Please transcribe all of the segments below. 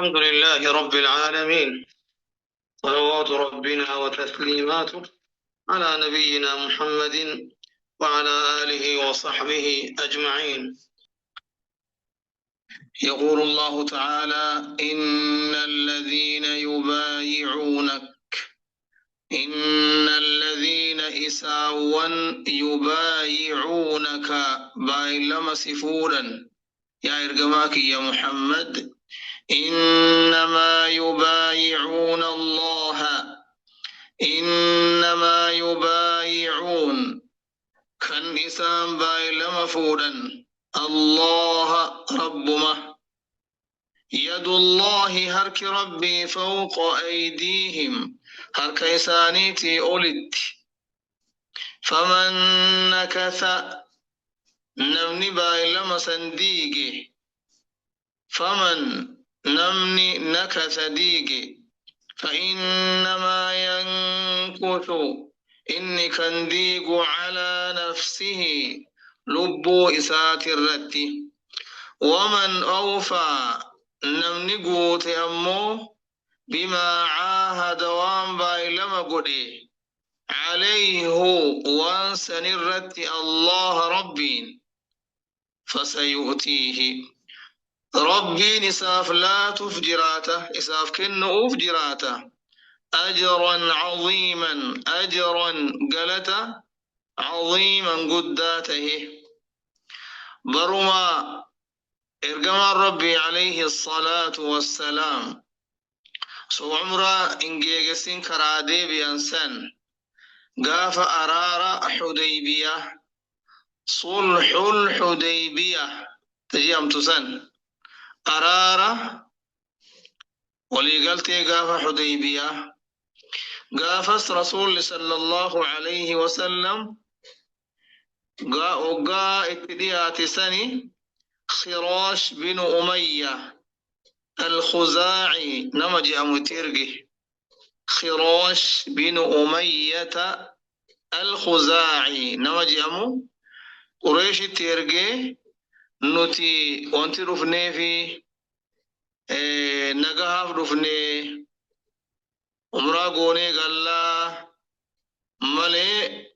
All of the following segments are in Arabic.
الحمد لله رب العالمين، صلوات ربنا وتسليماته على نبينا محمد وعلى آله وصحبه أجمعين. يقول الله تعالى: إن الذين يبايعونك إن الذين إساوا يبايعونك بايلما سفورا يا إرجماك يا محمد. إنما يبايعون الله إنما يبايعون كان إسان بايلما فودا الله ربما يد الله هرك ربي فوق أيديهم هرك إسانيتي أولد فمن نكث نمني بايلما سنديجي فمن نمني نكث ديجي فإنما ينكث إني كان ديجو على نفسه لبو إسات الرتي ومن أوفى نمني قوت أمو بما عاهد وان بايلما قدي عليه وانسن الرتي الله ربين فسيؤتيه ربي إساف لا تفجراته إساف كن أفجراته أجرا عظيما أجرا قلته عظيما قداته برما إرقم ربي عليه الصلاة والسلام سو عمره إنجيجسين كرادي بيانسان قاف أرار حديبية صلح الحديبية تجيام تسن أرارة ولي قلتي قاف حديبية قافس رسول صلى الله عليه وسلم قا اتديات سني خراش بن أمية الخزاعي نمجي أمتيرجي خراش بن أمية الخزاعي نمجي أمو قريش تيرجي نتي وانتي رفني في نجاح رفني عمره قوني قال ملي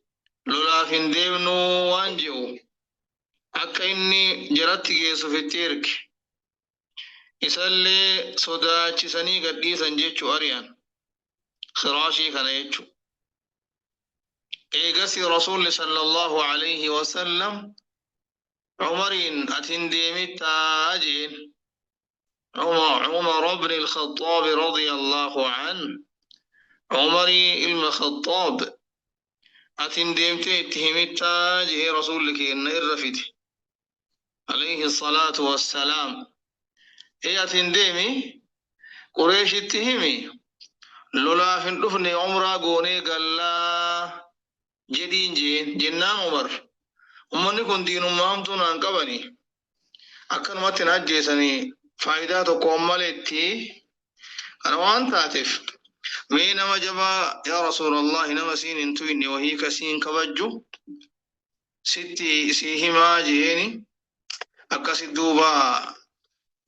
لولا فنديبنو وانجو أكيني جرت جيسو في تيرك إسالي صدا چسني قدي سنجيچو أريان خراشي خنيچو إيغسي رسول صلى الله عليه وسلم عمرين أتنديمي تاجين عمر بن الخطاب رضي الله عنه عمري المخطاب أتنديمتي اتهمي تاجي رسولك إن الرفيد عليه الصلاة والسلام إيه أتنديمي قريش اتهمي لولا فندفني عمره قوني قال لا جدين جين جنان عمر أمني كن دين أمامتون أنقبني أكن ما تنجيسني فائدات وكمالتي أنا وأنت تاتف مين ما جبا يا رسول الله نما سين انتويني وهي كسين كبجو ستي سيهما جيني أكاسي دوبا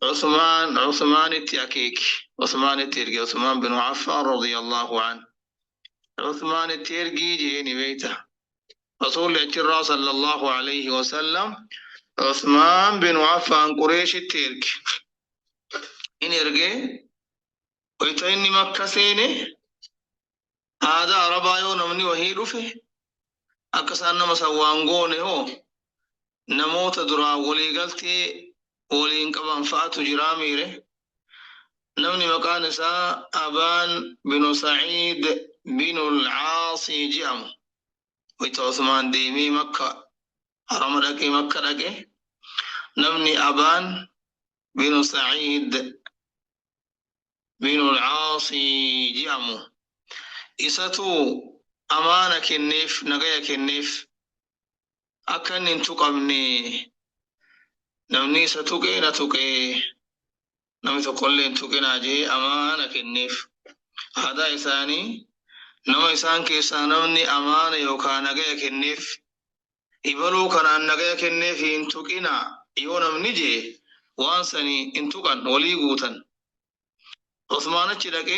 عثمان التياكيك عثمان التيرجي عثمان بن عفان رضي الله عنه عثمان التيرجي جيني بيته رسول الله صلى الله عليه وسلم عثمان بن عفان قريش التيرجي إن يرجع ويتيني مكة سيني هذا عربا يو نمني وهي رفه أكسان مسوانغوني هو نموت درا ولي قلتي ولي انقبان فاتو جراميره نمني مكان سا أبان بن سعيد بن العاصي جام ويت عثمان ديمي مكة حرم لكي مكة لكي نمني أبان بن سعيد بن العاصي جامو إساتو أمانة كنيف نغاية كنيف أكن انتقمني نمني ستوكي نتوكي نمي تقول انتوكي ناجي أمانة كنيف هذا إساني نمي إسان كيسا نمني أمانة يوكا نغاية كنيف إبلو كان نغاية كنيف انتوكينا يو نمني جي وانساني انتوكان ولي قوتن عثمان أشيلك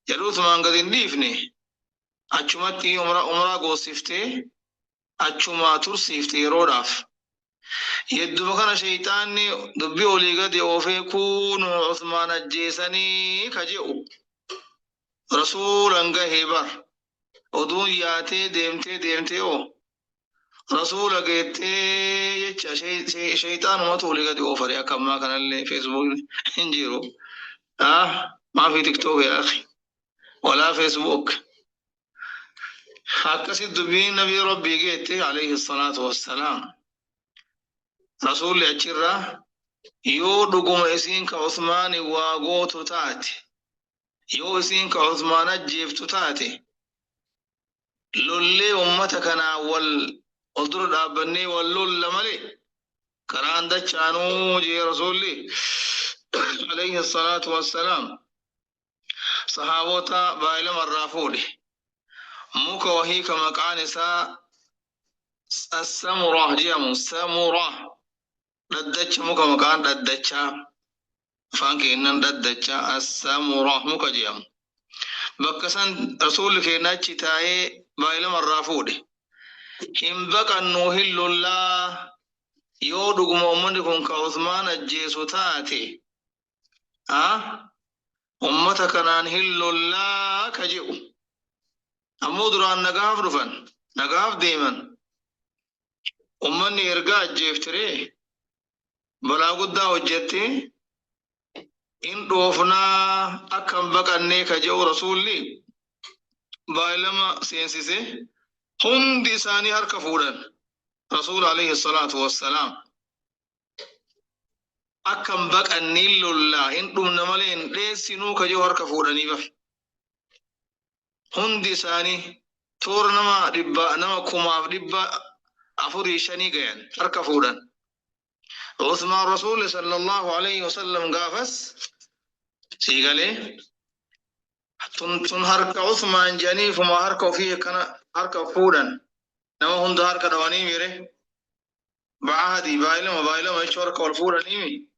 جلو عثمان قد نديفني أشمتي عمرة قوسفتي أشما ترسفتي روداف يدو كان شيطاني دبي أولي قد يوفيكون عثمان الجيساني كجيو رسول أنقه بر ودون ياتي ديمتي أو رسول قيتي يتشا شيطان ما تولي قد يوفر كما كان اللي فيسبوك انجيرو ما في تيك توك يا أخي ولا فيسبوك حكسي الدبين نبي ربي قيتي عليه الصلاة والسلام رسول أجرة يو دقم إسين كعثمان واغوتو تاتي يو إسين كعثمان أجيفتو تاتي لولي أمتكنا والدر الأبني واللول ملي كران دچانو جي رسولي عليه الصلاة والسلام صحابوتا بايلم الرافولي موكا وهي كمقانسا السمرة جيمو سمرة ددچ موكا مقان ددچا فانكي إنن ددچا السمرة موكا جيمو بكسان رسول كيناتشي تاي بايلم الرافولي هم بقى نوهل الله يودو قمومن كون كعثمان الجيسو تاتي أمتك نان هل الله كجئو أمو دران نقاف رفن نقاف ديمن أمني إرقاء جيفتري بلا قد وجدتي إن روفنا أكم بقى نيك جو رسولي بايلما سينسيسي هم دي ساني هركفودا رسول عليه الصلاة والسلام أكم بقى النيل الله إن دم نمالين ليسينو كجو هركفودا نيبف هم دي ساني تور نما دبا نما كما دبا أفوري شني غيان هركفودا عثمان رسول صلى الله عليه وسلم قافس سيغالي تن هرك عثمان جنيف ما هركو فيه كان هركو فودا نما هند هرك دواني ميري بعهدي بايلما يشور كول فودا نيمي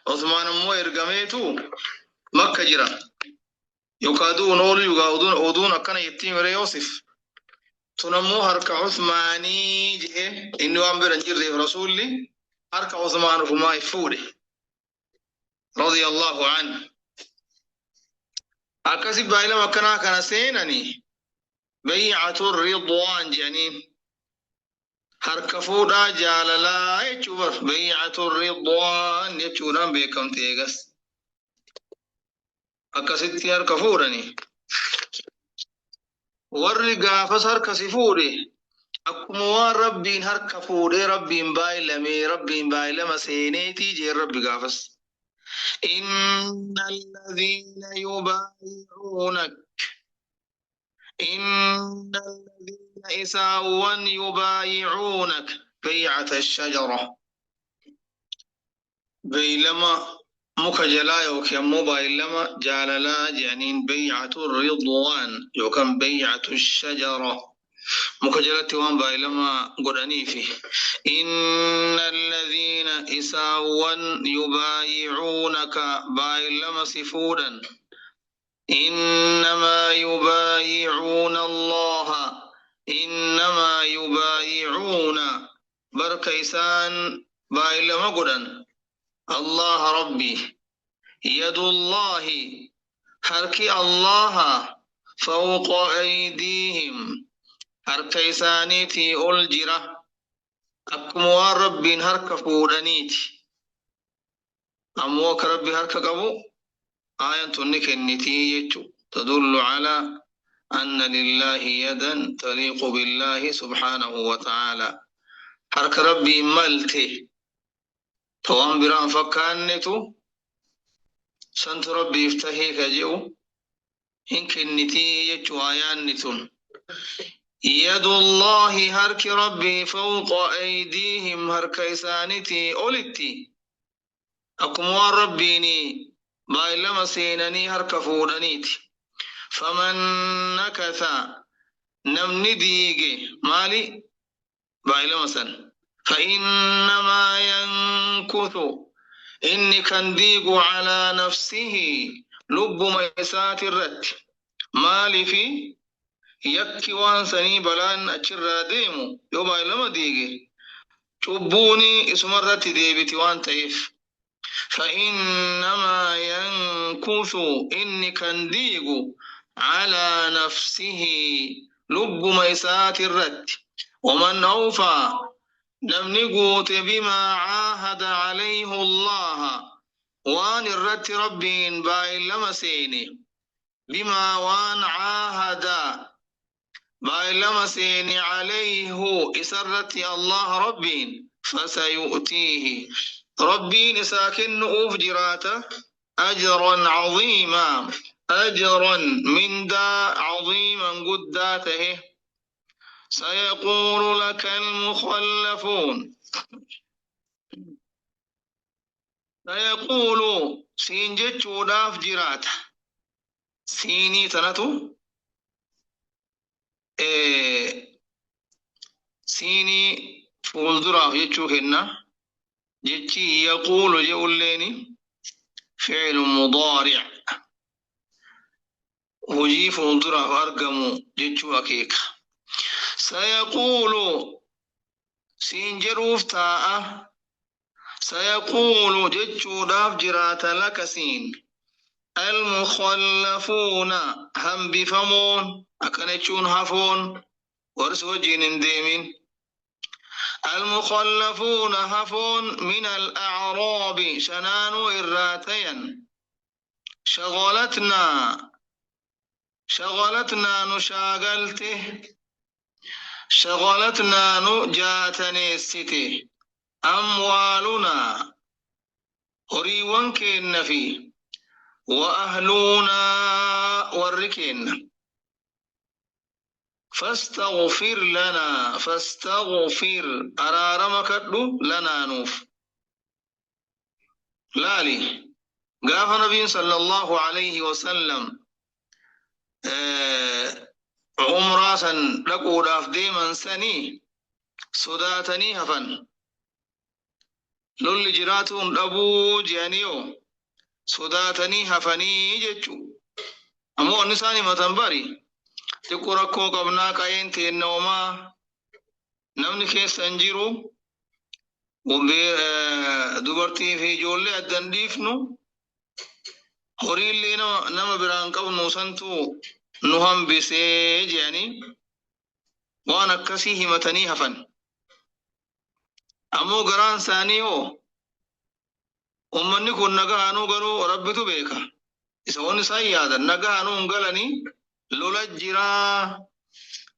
عثمان مو إرقاميتو مكة جرا يقادو نول يقاودون أودون أكنا يتيم ري يوسف تنمو هرك عثماني جه إنه أمبر انجر رسولي هرك عثمان فما يفودي رضي الله عنه أكسي بايلما كان سينني بيعة الرضوان جنين هركفودا جاللا يجور بيعة الرضوان يجورا بيكم تيغس أكسيتي هركفودني ورقا فسر كسفودي أكموان ربين هركفودي ربين بايلما سينيتي جي ربي قافس إن الذين إساوا يبايعونك بيعة الشجرة بيلما مكجلا يوكيمو بايلما جاللا جانين بيعة الرضوان يوكم بيعة الشجرة مكجلة وان بايلما قراني فيه إن الذين إساوا يبايعونك بايلما سفودا إنما يبايعون الله إنما يبايعون بركيسان بايلما قران الله ربي يد الله حركي الله فوق أيديهم حركيسانيتي ألجرة أكموا ربي حرك فودانيتي أموك ربي حرك قبو آية نكنتي يجو تدل على أن لله يدا تليق بالله سبحانه وتعالى حرك ربي ملتي توان بران فكانتو سنت ربي يفتحي كجيو إن كنتي يجو آيان نتون يد الله هرك ربي فوق أيديهم هركيسانتي أولتي أكموا ربيني بايلما سينني هرك فودانيتي فمن نكث نمني ديجي مالي بايلما سن فإنما ينكث إني كان ديق على نفسه لب ميسات الرد مالي في يكي وانسني بلان أجر ديمو يوبا لما ديجي تبوني اسم الرد ديبتي وان تيف فإنما ينكث إني كان ديجو على نفسه لب ميسات الرد ومن أوفى نمني قوت بما عاهد عليه الله وان الرد ربين باين لما سيني بما وان عاهد باين لما سيني عليه إسرت الله ربين فسيؤتيه ربين ساكن أوف جراته أجرا عظيما أجرا من دا عظيما قداته سيقول لك المخلفون سيقول سينجت وداف جراته سيني تنتو سيني فولدراف يجو هنا جتي يقول جوليني فعل مضارع هجي فولدراف أرقم جتو أكيك سيقول سينجروف تاء سيقول جتو داف جرات لك سين المخلفون هم بفمون أكنتشون هفون ورسوجين ديمين المخلفون هفون من الأعراب شنانو إراتيا شغلتنا نشاغلته شغلتنا نجاتني ستي أموالنا هريوان كين في وأهلنا والركين فاستغفر لنا فاستغفر أرارمك لنا نوف لالي قاف نبي صلى الله عليه وسلم عمراسا لقو داف ديما سني صداتني هفن لول جراتون أبو جانيو صداتني هفني جتشو أمو النساني متنبري تقول ركو قبنا كاين تنوما نمني كيس انجيرو وبي دوبرتي في جولي الدنديفنو هوري اللي نما بران قبنو سنتو نهم بسيج يعني وانا كسيه متني هفن أمو قران ثانيو ومني كن نغانو غنو ربتو بيكا إسواني سايادا نغانو انغلني لولا جرا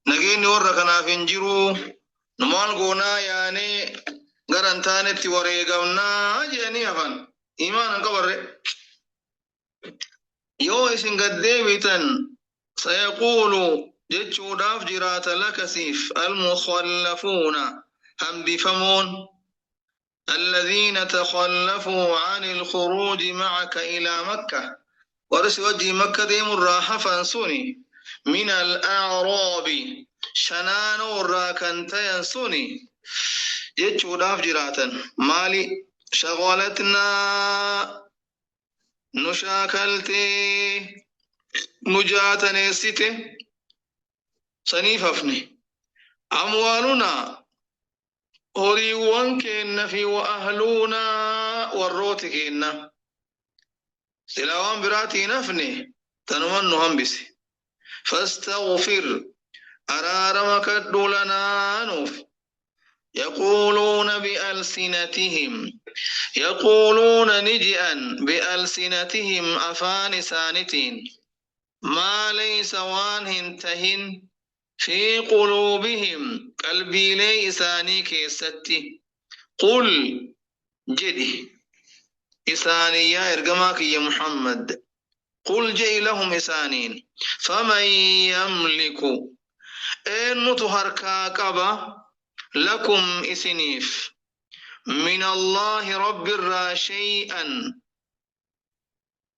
نجيني ورا كنا فينجرو نمان غونا يعني غرانتاني توري غونا جاني أفن إيمان كبر يو إسن قدي بيتن سيقول جتشو داف جرات لكسيف المخلفون هم بفمون الذين تخلفوا عن الخروج معك إلى مكة ورس وجه مكة ديم الراحة فانسوني من الأعراب شنان الراكن تينسوني يجو داف جراتا مالي شغلتنا نشاكلتي نجاتا نيستي سنيففني أموالنا هريوان كن في وأهلنا والروتكين سلاوان براتي نفني تنمن همبسي فاستغفر أرارمك لنا نوف يقولون بألسنتهم يقولون نجئا بألسنتهم أفان سانتين ما ليس وانهن تهن في قلوبهم قلبي ليساني كيستي قل جدي إساني يا إرقماك يا محمد قل جئ لهم إسانين فمن يملك إن متهركا قبا لكم إسنيف من الله رب الرا شيئا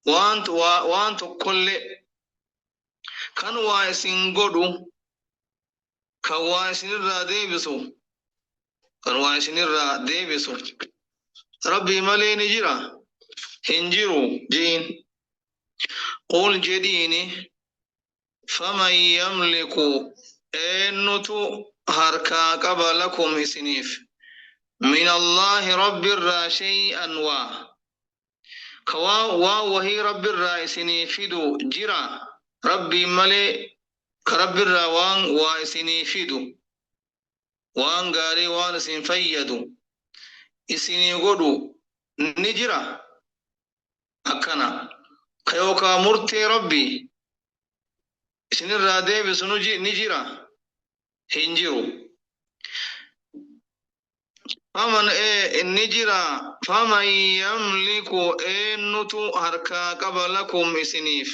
وانت كل كان واسن قدو كواسن الرا ديبسو كان واسن الرا ديبسو ربي ملين جرا هنجرو جين قل جديني فمن يملك إنتو هركا قبلكم سنيف من الله رب الرا شيئا كوا وهي رب الرا سنيفدو جرا ربي ملي كرب الرا وسنيفدو وان غاري وان سنفيدو isini godu nijira akana kayoka murti rabbi isini rade bisunuji nijira hinjiru faman nijira faman yamliku nutu harka qablakum isinif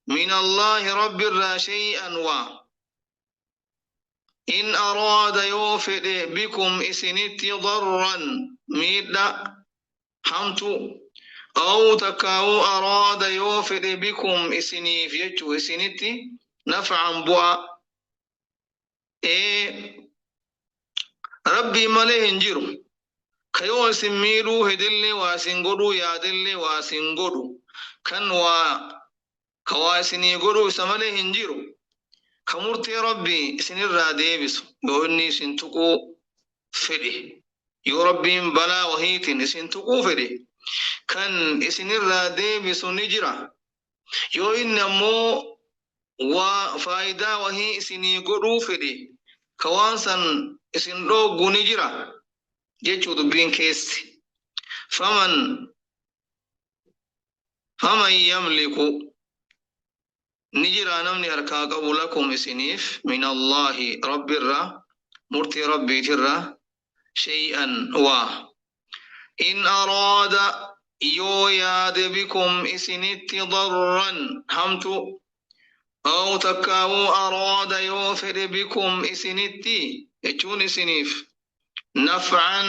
min Allah rabbir shay'an wa إن أراد يوفد بكم إسنت ضرا ميدا حمتو أو تكاو أراد يوفد بكم إسني فيجو إسنت نفعا بوا ربي مليه انجرو كيو سميرو هدلي واسنغدو يادلي واسنغدو كان كواسني غدو سمليه انجرو كمرتي ربي سنير راديبس بوني سنتقو فدي يو ربي بلا وهيتن سنتقو فدي كان سنير راديبس نجرا يو إنمو وفايدة وهي سني قدو فدي كوانسا سنرو نجرا جيشو دبين كيس فمن يملك نجرا نمني أركا قبلكم إسنيف من الله رب الرا مرتي ربي ترى شيئا إن أراد يوياد بكم إسنت ضرا همتو أو تكاو أراد يوفر بكم إسنتي اتشون إسنيف نفعا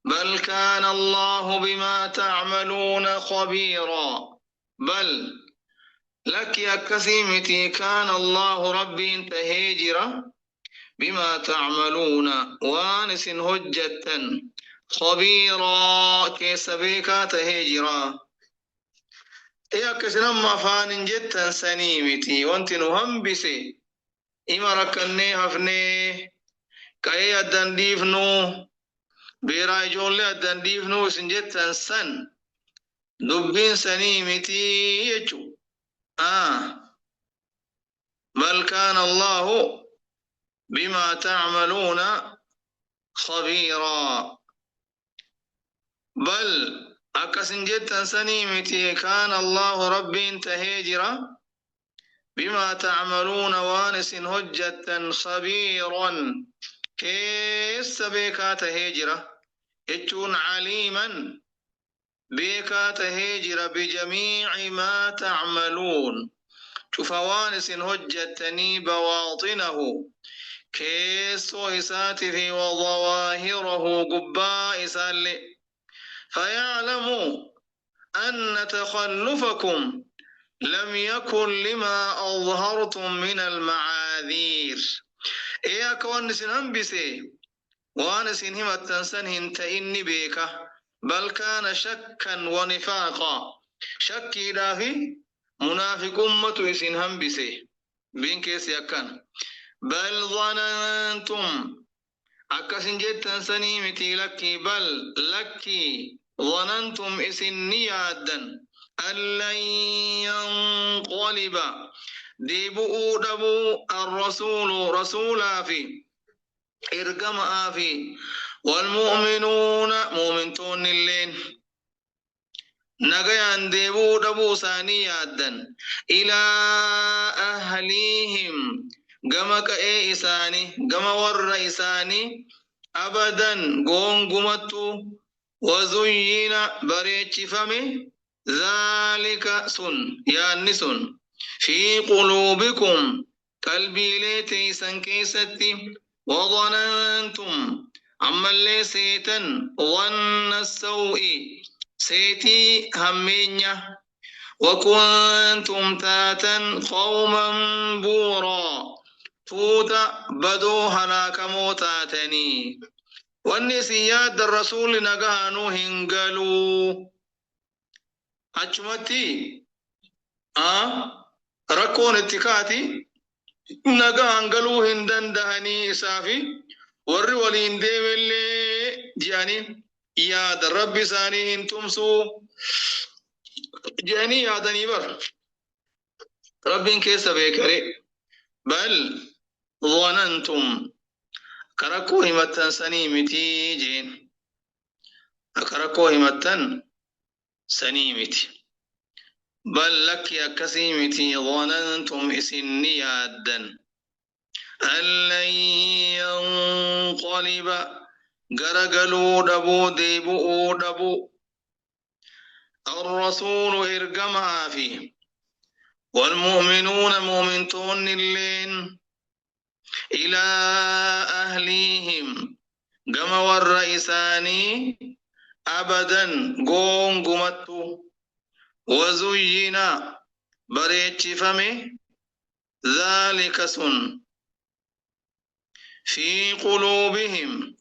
بل كان الله بما تعملون خبيرا بل لك يا كسيمتي كان الله ربي انتهيجرا بما تعملون وانس هجة خبيرا كيسبيكا تهيجرا يا كسنما فان جتا سنيمتي وانت نهم بسي إما ركني هفني كأي الدنديفنو بيراي جولي الدنديفنو سنجتا سن دبين سنيمتي يجو بل كان الله بما تعملون خبيرا بل أكسن جدا سنيمتي كان الله ربي تهيجرا بما تعملون وانس هجة خبيرا كيس بيكا تهيجرا اتون عليما بيكا تهيجر بجميع ما تعملون شفوانس هجتني بواطنه كيس وإساته وظواهره قباء سالي فيعلم أن تخلفكم لم يكن لما أظهرتم من المعاذير إياك وانس هنبسي وانس همت تنسنهن تإني بيكا بل كان شكا ونفاقا شكي دافي منافق أمة إسن هنبسي بين كيس يكن بل ظننتم أكسن جتا سنيمتي لكي بل لكي ظننتم إسن نيادا أن لن ينقلب ديبؤوا دبو الرسول رسولا في إرقم آفي والمؤمنون مؤمنون اللين نغيان ديبو دبو سانيادا إلى أهليهم غمك إساني غم ور إساني أبدا غمتو وزين بريتش فمي ذلك سن يعني سن في قلوبكم قلبي ليتي سنكيستي وظننتم أما اللي سيتن ظن السوء سيتي همينيا وكنتم تاتا قوما بورا توتا بدو هلاك موتاتني والنسيات الرسول نقانو هنقلو أجمتي rakkoon itti kaati nagaan galuu hin danda'anii isaafi warri waliin deemellee jedhanii yaada rabbi isaanii hin tumsuu jedhanii yaadanii bar rabbiin keessa beekare bal ظننتم كركو همتن سنيمتي جين كركو همتن سنيمتي بل لك يا كسيمتي ظننتم إسني يادا أن لن ينقلب غرغلو دبو ديبو دبو الرسول إرقمها فيه والمؤمنون مؤمنتون اللين إلى أهليهم قم والرئيساني أبدا قوم قمتو وزينا بريتش فمي ذلك سن في قلوبهم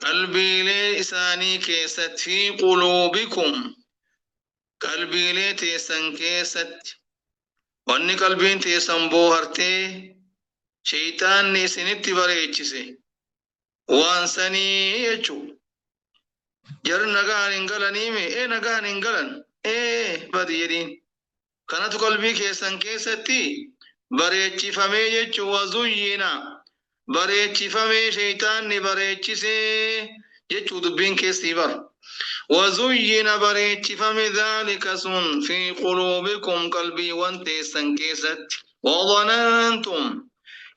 قلبي لساني كيست في قلوبكم قلبي لتيسن كيست واني قلبي تيسن بوهرتي شيطان نسنت بريتشسي وانساني يجو جر نغان انغلني مي نغان انغلن بدي يدين كانت قلبي كيسن كيستي بريتشي فمي يجو وزينا بريتشي فمي شيطان بريتشسي يجو دبين كيسي بر وزين بريتشي فمي ذلك سن في قلوبكم قلبي وانتيسن كيست وظننتم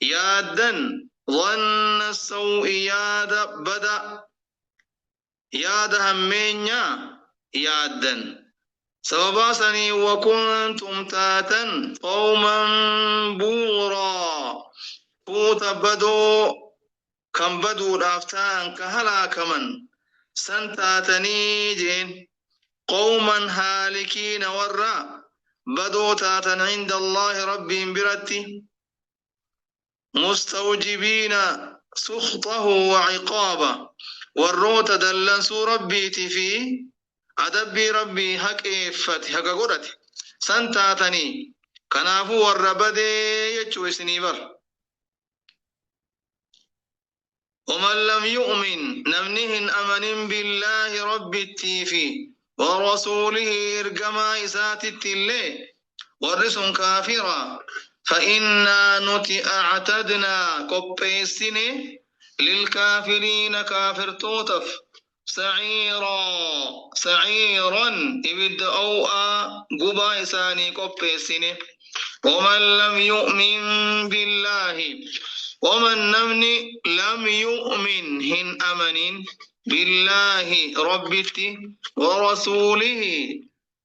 يادا ظن السوء ياد بدا ياد همينيا يادا سببا سني وكنتم تاتا قوما بورا فوت بدو كم بدو رافتان كهلا كمن سنتاتني جين قوما هالكين ورا بدو تاتا عند الله ربهم برتي مستوجبين سخطه وعقابه والروت دلنسو ربي تفي أدبي ربي حق إفتي حق قرتي سنتاتني كنافو والربدي يجو سنيبر ومن لم يؤمن نمنهن أمن بالله رب التيفي ورسوله إرقما إسات التلي ورسم كافرا فإنا نتي أعتدنا قبيسين للكافرين كافر توتف سعيرا إبد أوء قبا إساني قبيسين ومن لم يؤمن بالله ومن نمني لم يؤمن هن أمن بالله ربتي ورسوله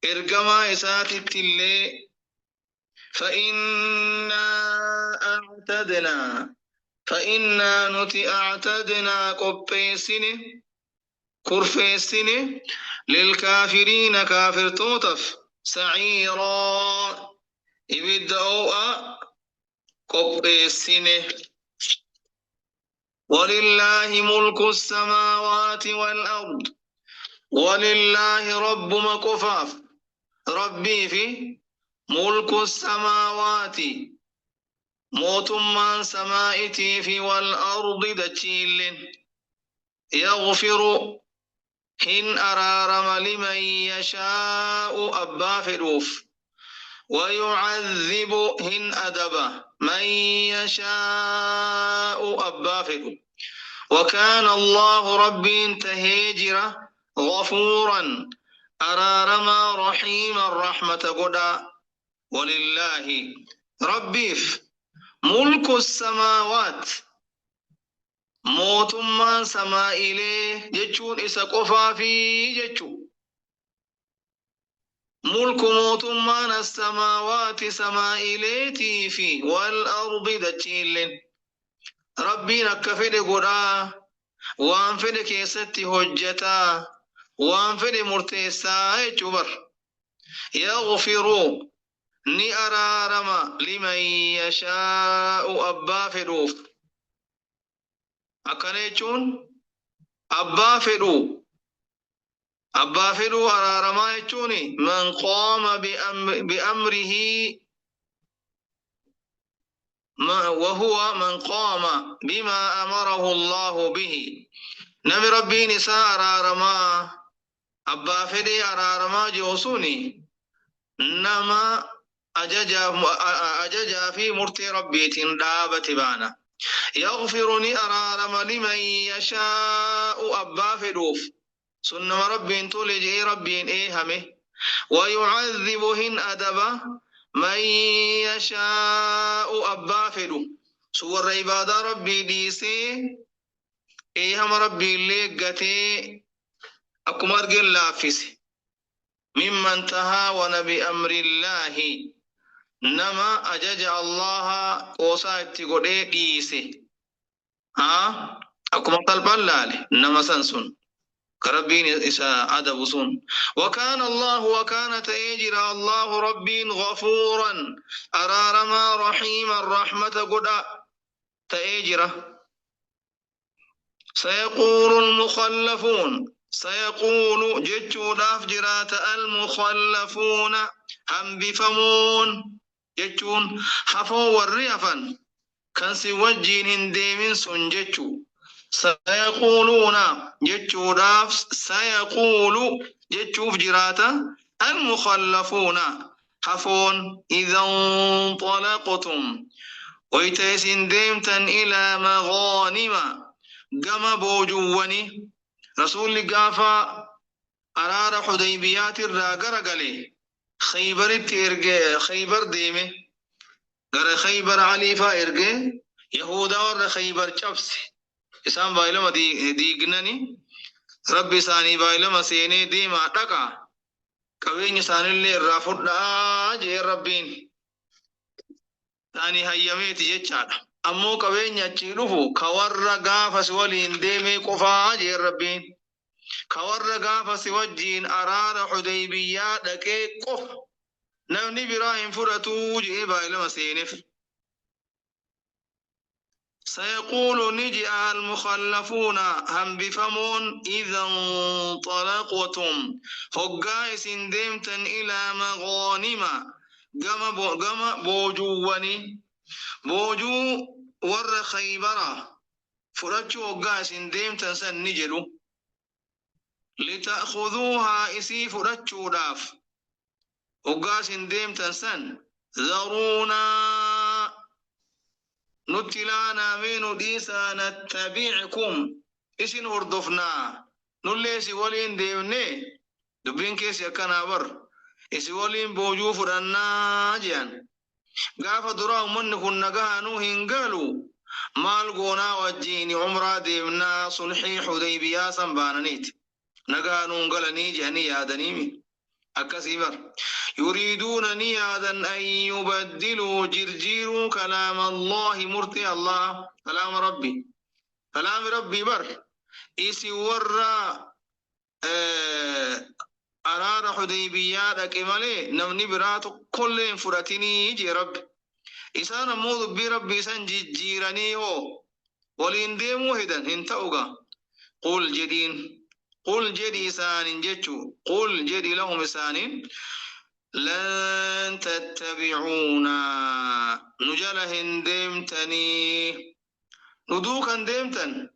إرقما إسات التلي فإنا نتي أعتدنا قبيسين كرفيسين للكافرين كافر توتف سعيرا إبدأوا قبيسين ولله ملك السماوات والأرض ولله رب مكفاف ربي في ملك السماوات موتمان سمائتي في والأرض دجيل يغفر هن أرارم لمن يشاء أبا فروف ويعذب هن أدب من يشاء أبا فروف وكان الله ربي تهيجر غفورا أرارما رحيما رحمة قدا ولله ربي ملك السماوات موتما سمائله جچون إسا قفا في جچو ملك موتما السماوات سمائلتي في والأرض دچيل ربي نكفد قدا وانفد كيستي هجتا وانفد مرتسا جبر يغفر ني أرارما لمن يشاء أبا فروف أكنيچون أبا فروف أبا فلو أرارما يجوني من قام بأمره وهو من قام بما أمره الله به. نبي ربي نساء أرارما أبا فلي أرارما جوسوني نما أججا في مرتي ربي تندابة بانا يغفرني أرارما لمن يشاء أبا فلوف سنما ربي تولجي ربي إيهمه ويعذبهن أدبا من يشاء أبا فلو سور عبادة ربي ديسي إيهم ربي اللي أكو مرقل لافسي ممن تهاون بأمر الله نما أجج الله قوسا قد ديسي أكو مقلب الله نما سنسون كربين إساء أدب سن وكان الله وكانت يجرى الله ربي غفورا أرارما رحيما رحمة قد تأجرى. سيقول المخلفون سيقول جتشو داف جرات المخلفون هم بفمون جتشون حفو والريفا كان سوجين هنديمين سن جتشو سيقولون جتشو داف سيقول جتشو فجراتا المخلفون حفون إذا انطلقتم ويتيسن ديمتا إلى مغانم قم بوجواني رسول قافا أرار حديبيات الراقر قلي خيبر التيرقى خيبر ديمه قر خيبر عليفا إرقى يهودا ور خيبر شفسي إسان بايلما ديقنني ربي ساني بايلما سيني ديما تقع قوين ساني اللي رافض جي ربين ثاني هياميت جيتشاد أمو قوين يتشيلوه كور غافس ولين ديمي قفا جي ربين كور غافس وجين أرار حديبيا دكي قف نمني براهيم فرطو جي بايلما سينف. سيقول نجي المخلفون هم بفمون إذا انطلقتم هقايس ديمتا إلى مغانم قم بوجواني بوجو ور خيبرا فرجو هقايس ديمتا سن نجلو لتأخذوها إسي فرجو داف هقايس ديمتا سن ذرونا نتلانا من ديسا نتبعكم إسن هردفنا نلسي ولين ديوني دبين كيس يكنا بر إسي ولين بوجو فرنا جيان قاف دراو من كنا قانو هنقالو مال قونا وجيني عمرا ديمنا صلحي حديبيا سنبانانيت نقانو انقلني جاني يادنيمي أكسيبر يريدون نيادا أن يبدلوا جرجيروا كلام الله مرتي الله كلام ربي بر إسي ورا أرار حديبيا دك مالي نمني براتو كل فراتيني يجي رب إسان مود بربي سن جيراني هو ولين ديمو هدن انتوغا قل جدي سان جتشو قل جدي لهم سان لن تتبعونا نجلهن ديمتني ندوكا ديمتن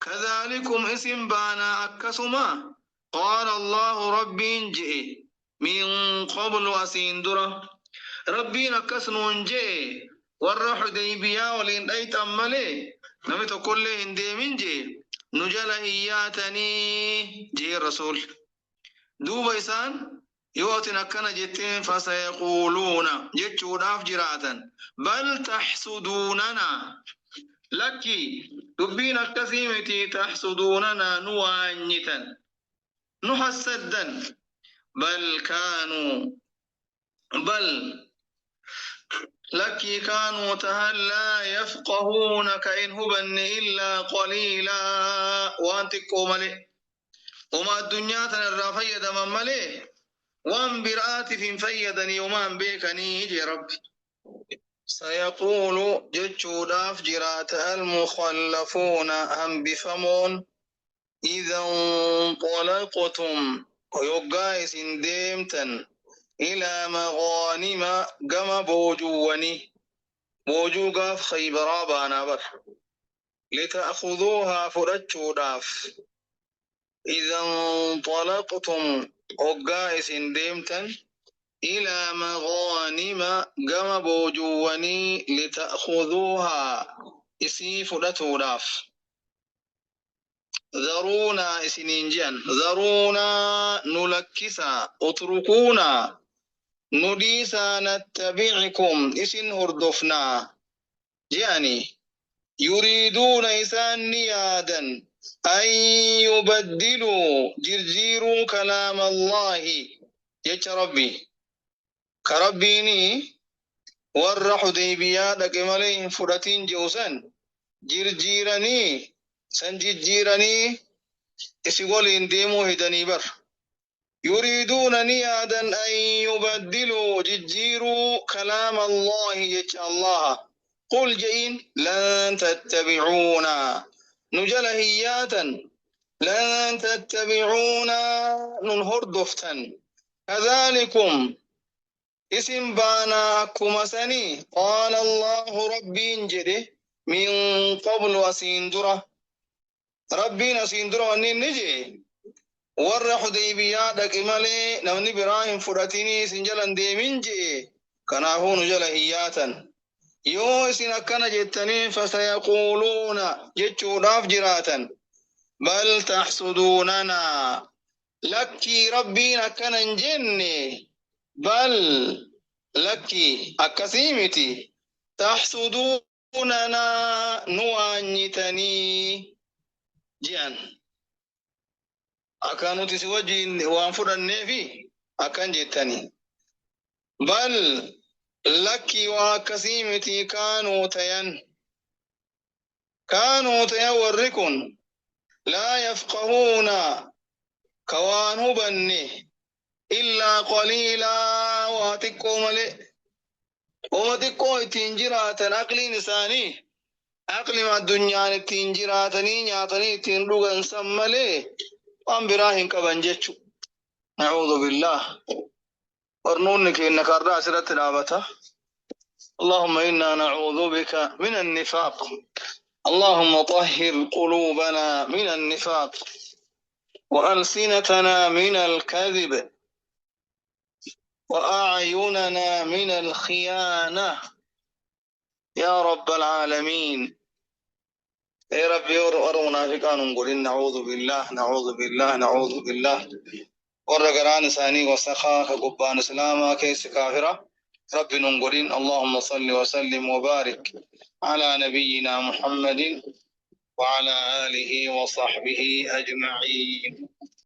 كذلكم اسم بانا أكسما قال الله ربي جئ من قبل أسيندرة ربي نكسنون جئ ور حديبيا ولين أيت أمالي نمت كلهن ديمين جئ نجل إياتني جي الرسول دوبا إسان يوتنا كان جتين فسيقولون جتشو داف جراتا بل تحسدوننا لكي دبين التسيمتي تحسدوننا نوانيتا نحسدا بل لكي كانوا تهلا يفقهون كإن هبن إلا قليلا وانتكو ملي وما الدنيا تنرى فيدا من ملي وان برآت فيدني ومان بيكني يجي ربي. سيقول جتشو داف جرات المخلفون هم بفمون إذا انطلقتم يوغا سنديمتا إلى مغانم قم بوجواني بوجو قاف خيبرا بانابر لتأخذوها فرجو داف إذا انطلقتم وغا سنديمتا إلى مغانم قم بوجواني لتأخذوها إسي فرجو داف ذرونا إسنينجان ذرونا نلكسا اتركونا نديسا نتبعكم إسن هردفنا يعني يريدون إسان نيادا أن يبدلوا جرجيروا كلام الله يا ربي كربيني ور حديبيا دقمالين فراتين جوسان جرجيراني سنججيراني إسيقولين ديمو هداني بر يريدون نيادا أن يبدلوا ججيروا كلام الله يج الله قل جئين لن تتبعونا نجلهياتا لن تتبعونا ننهر دفتا كذلكم اسم بانا كمسني قال الله ربي جده من قبل أسيندرة ربي أسيندرة ونين نجي ور حديبيا دقمالي نمني براهم فراتيني سنجلن ديمين جي كنافو نجلهياتا يو اسن أكنا جتني فسيقولون جتشو راف جراتا بل تحسدوننا لكي ربي أكنا جني بل لكي أكسيمتي تحسدوننا نوانيتني جيان أكانوا تسوجين وانفر النفي أكن جتني بل لكي وكسيمتي كانوا تيان وركن لا يفقهون كوانو بني إلا قليلا واتكو ملئ واتكو تنجراتا أقلي نساني أقلي ما الدنيا تنجراتني نياتني تنلوغا سملي وان براهن كبنجتشو نعوذ بالله ورنونك إنك الرأس رتنابته اللهم إنا نعوذ بك من النفاق اللهم طهر قلوبنا من النفاق وألسنتنا من الكذب وأعيننا من الخيانة يا رب العالمين يا ربي ورمنافقان نقول نعوذ بالله نعوذ بالله نعوذ بالله ورقران ثاني وسخا كقبان سلاما كيس كافرة رب نقولين اللهم صل وسلم وبارك على نبينا محمد وعلى آله وصحبه أجمعين.